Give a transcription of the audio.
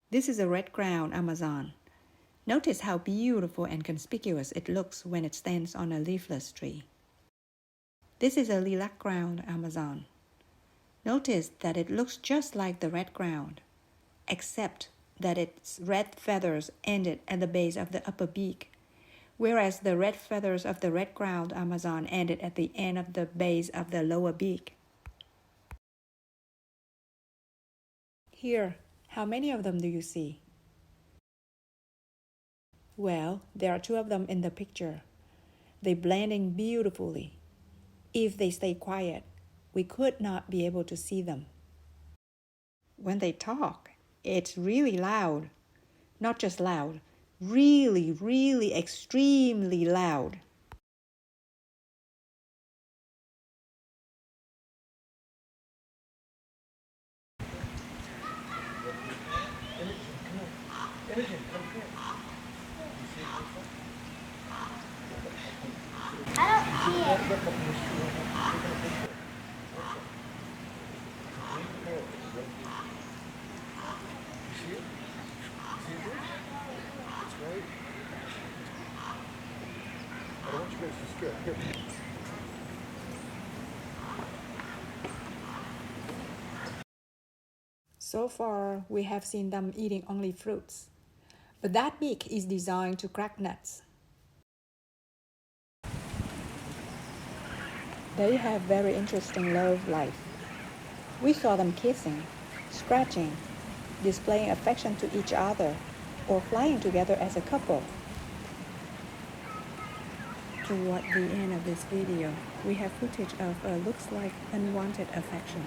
This is a red-crowned Amazon. Notice how beautiful and conspicuous it looks when it stands on a leafless tree. This is a Lillac-crowned Amazon. Notice that it looks just like the red-crowned, except that its red feathers ended at the base of the upper beak, whereas the red feathers of the red-crowned Amazon ended at the end of the base of the lower beak. Here, how many of them do you see? Well, there are 2 of them in the picture. They blend in beautifully. If they stay quiet, we could not be able to see them. When they talk, it's really loud. Not just loud, really, really extremely loud. I don't see it. So far, we have seen them eating only fruits, but that beak is designed to crack nuts. They have very interesting love life. We saw them kissing, scratching, displaying affection to each other, or flying together as a couple. Toward the end of this video, we have footage of looks like unwanted affection.